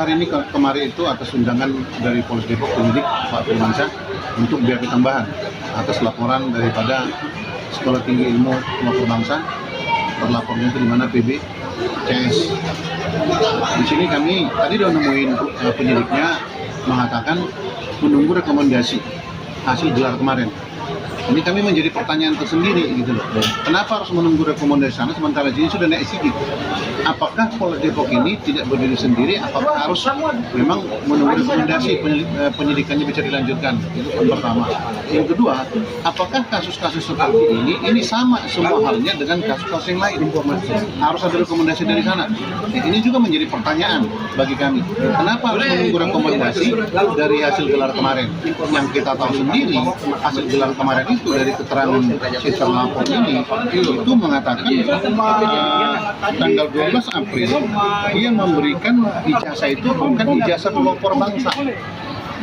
hari ini kemarin itu atas undangan dari Polres Depok penyidik Pak Firmansyah untuk BAP tambahan atas laporan daripada Sekolah Tinggi Ilmu Pelopor Bangsa, terlapornya itu di mana PB CS. Di sini kami tadi udah nemuin penyidiknya mengatakan menunggu rekomendasi hasil gelar kemarin. Ini kami menjadi pertanyaan tersendiri gitu loh. Kenapa harus menunggu rekomendasi sana sementara di sini sudah naik sidik? Apakah Polres Depok ini tidak berdiri sendiri? Apakah harus memang menunggu rekomendasi penyidikannya bisa dilanjutkan? Itu yang pertama. Yang kedua, apakah kasus-kasus seperti ini sama semua halnya dengan kasus-kasus yang lain? Harus ada rekomendasi dari sana. Ini juga menjadi pertanyaan bagi kami. Kenapa harus menunggu rekomendasi dari hasil gelar kemarin? Yang kita tahu sendiri, hasil gelar kemarin itu dari keterangan si terlapor ini itu mengatakan tanggal 12 April dia memberikan ijazah itu bukan ijazah pelopor bangsa,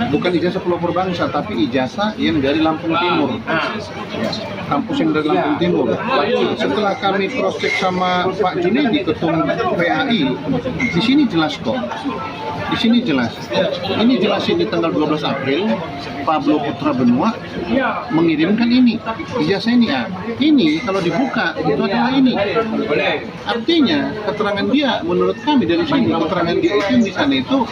bukan ijazah pelopor bangsa, tapi ijazah yang dari Lampung Timur, kampus yang dari Lampung Timur. Setelah kami cross check sama Pak Junedi, ketum PAI, di sini jelas kok. Di sini jelas. Ini jelasin di tanggal 12 April Pablo Putra Benua mengirimkan ini ijazah ini. Ini kalau dibuka itu adalah ini. Artinya keterangan dia menurut kami dari sini, keterangan dia itu di sana itu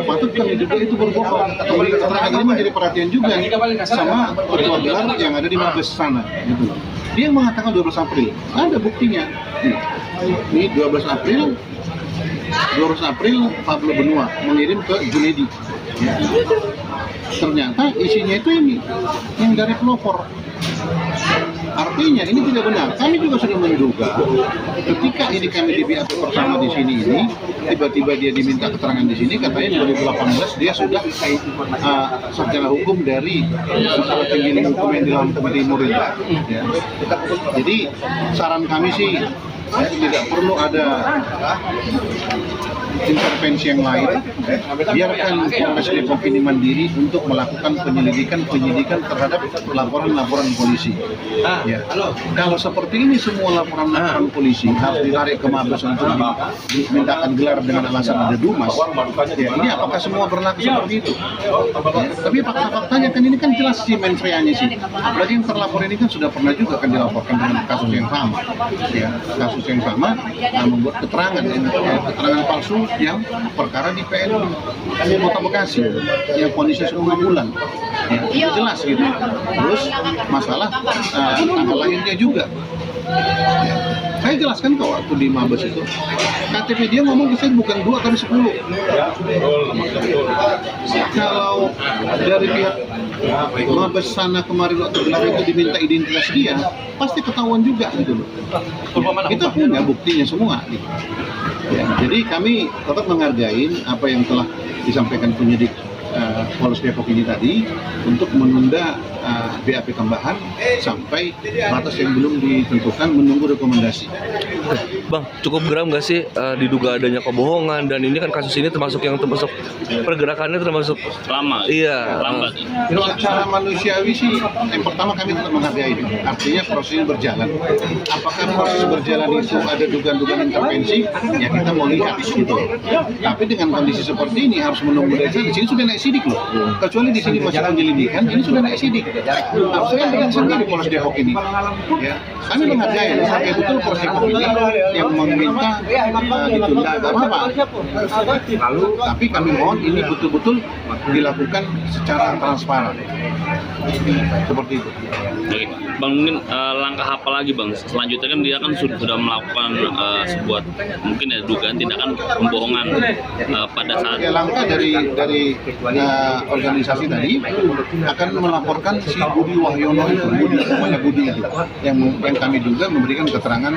patut kami juga itu berbohong. Keterangan ini menjadi perhatian juga sama ketua gelar yang ada di Mabes sana. Gitu. Dia mengatakan 12 April. Ada buktinya. Ini 12 April Pablo Benua mengirim ke Junedi. Ternyata isinya itu ini yang dari pelopor. Artinya ini tidak benar. Kami juga sudah menduga ketika ini kami di BAP bersama di sini ini tiba-tiba dia diminta keterangan di sini, katanya 2018 dia sudah sarjana hukum dari Sekolah Tinggi Ilmu Hukum yang di Lampung Timur itu. Ya. Jadi saran kami sih tidak perlu ada intervensi yang lain. Biarkan Polres Depok ini mandiri untuk melakukan penyelidikan terhadap laporan-laporan polisi. Ya. Kalau seperti ini semua laporan polisi harus ditarik ke Mabes untuk dimintakan gelar dengan alasan ada dumas. Ya, ini apakah semua berlaku seperti itu? Ya. Tapi fakta-faktanya kan ini kan jelas si mensreanya sih. Apalagi yang terlapor ini kan sudah pernah juga kan dilaporkan dengan kasus yang sama. Ya, kasus yang sama membuat keterangan palsu yang perkara di PN Kota Bekasi yang kondisi 10 bulan. Ya, itu jelas gitu. Terus masalah tanggal lahirnya juga. Ya. Saya jelaskan kok waktu di Mabes itu KTP dia ngomong ke saya bukan 2 tapi 10. Kalau dari pihak Mabes sana kemarin waktu gelar itu diminta identitas dia, pasti ketahuan juga gitu loh. Kita punya buktinya semua gitu. Ya, jadi kami tetap menghargai apa yang telah disampaikan penyidik Polres Depok ini tadi untuk menunda BAP tambahan sampai batas yang belum ditentukan, menunggu rekomendasi. Bang, cukup geram nggak sih diduga adanya kebohongan, dan ini kan kasus ini termasuk pergerakannya termasuk lama. Iya, lambat. Secara manusiawi sih, yang pertama kami tetap menghargai itu. Artinya prosesnya berjalan. Apakah proses berjalan itu ada dugaan-dugaan intervensi? Ya kita mau lihat gitu. Tapi dengan kondisi seperti ini harus menunggu dari sana. Di sini sudah naik sidik loh. Kecuali di sini masih penyelidikan, ini sudah naik sidik. Harusnya dengan sendiri Polres Depok ini. Ya, kami menghargai sampai betul Polres Depok ini yang meminta ditunda atau apa. Tapi kami mohon ini betul-betul dilakukan secara transparan. Seperti itu. Oke, Bang, mungkin langkah apa lagi Bang? Selanjutnya kan dia kan sudah melakukan sebuah mungkin ya dugaan tindakan pembohongan pada saat langkah dari organisasi tadi akan melaporkan si Budi Wahyono itu, namanya Budi itu, yang kami duga memberikan keterangan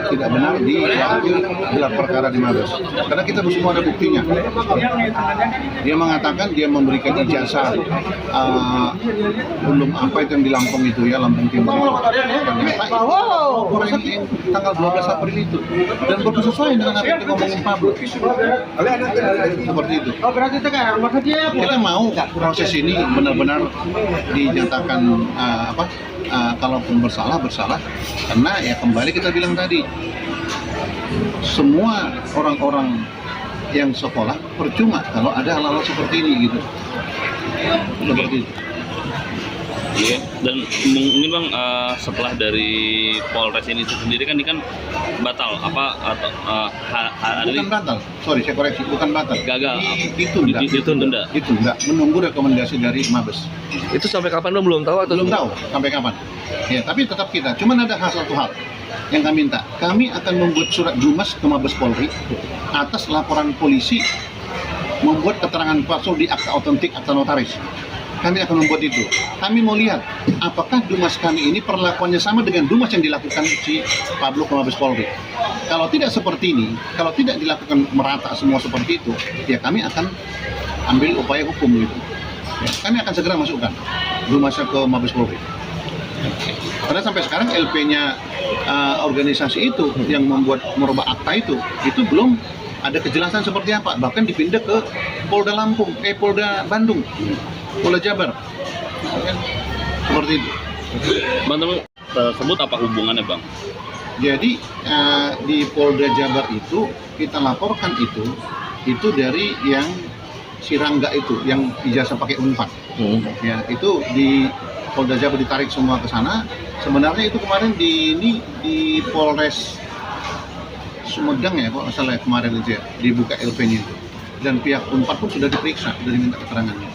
tidak benar di waktu gelar perkara di Mabes. Karena kita semua ada buktinya. Dia mengatakan dia memberikan ijazah belum apa itu yang di Lampung itu ya, Lampung Timur itu. Ternyata orang yang tanggal 12 April itu dan bersesuaian dengan apa yang ngomongin Pablo. Seperti itu. Kita mau proses ini benar-benar dinyatakan kalaupun bersalah karena ya kembali kita bilang tadi semua orang-orang yang sekolah percuma kalau ada hal-hal seperti ini gitu. Seperti itu. Iya. Dan mungkin bang setelah dari Polres ini sendiri kan ini kan batal apa atau Bukan batal, sorry saya koreksi, bukan batal. gagal Ditunda. ditunda. Ditunda, menunggu rekomendasi dari Mabes. Itu sampai kapan belum tahu atau Belum tahu sampai kapan. Ya, tapi tetap kita. Cuman ada satu hal yang kami minta. Kami akan membuat surat Dumas ke Mabes Polri atas laporan polisi membuat keterangan palsu di akta otentik, akta notaris. Kami akan membuat itu. Kami mau lihat apakah Dumas kami ini perlakuannya sama dengan Dumas yang dilakukan si Pablo ke Mabes Polri. Kalau tidak seperti ini, kalau tidak dilakukan merata semua seperti itu, ya kami akan ambil upaya hukum gitu. Ya, kami akan segera masukkan Dumasnya ke Mabes Polri. Karena sampai sekarang LP-nya organisasi itu yang merubah akta itu belum ada kejelasan seperti apa. Bahkan dipindah ke Polda Polda Bandung, Polda Jabar. Seperti itu. Bang tersebut apa hubungannya bang? Jadi di Polda Jabar itu kita laporkan itu dari yang si Rangga itu yang ijazah pakai Unpad. Ya, itu di Polda Jabar ditarik semua ke sana. Sebenarnya itu kemarin di Polres Sumedang ya, kalau salah kemarin itu ya, dibuka LP-nya itu. Dan pihak Unpad pun sudah diperiksa, sudah diminta keterangannya.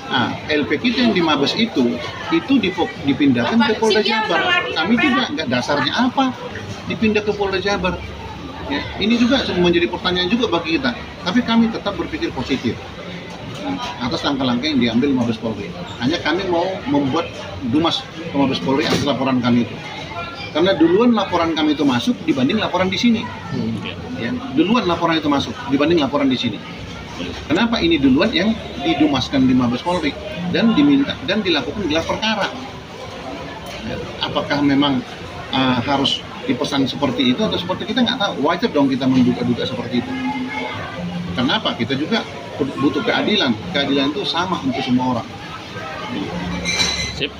Nah, LP kita yang di Mabes itu dipindahkan ke Polda Jabar. Kami juga nggak dasarnya apa dipindah ke Polda Jabar. Ya, ini juga menjadi pertanyaan juga bagi kita. Tapi kami tetap berpikir positif atas langkah-langkah yang diambil Mabes Polri. Hanya kami mau membuat Dumas ke Mabes Polri atas laporan kami itu. Karena duluan laporan kami itu masuk dibanding laporan di sini. Ya, duluan laporan itu masuk dibanding laporan di sini. Kenapa ini duluan yang didumaskan di Mabes Polri dan diminta dan dilakukan gelar perkara? Apakah memang harus dipesan seperti itu atau seperti kita nggak tahu. Wajar dong kita menduga-duga seperti itu. Kenapa? Kita juga butuh keadilan. Keadilan itu sama untuk semua orang. Sip.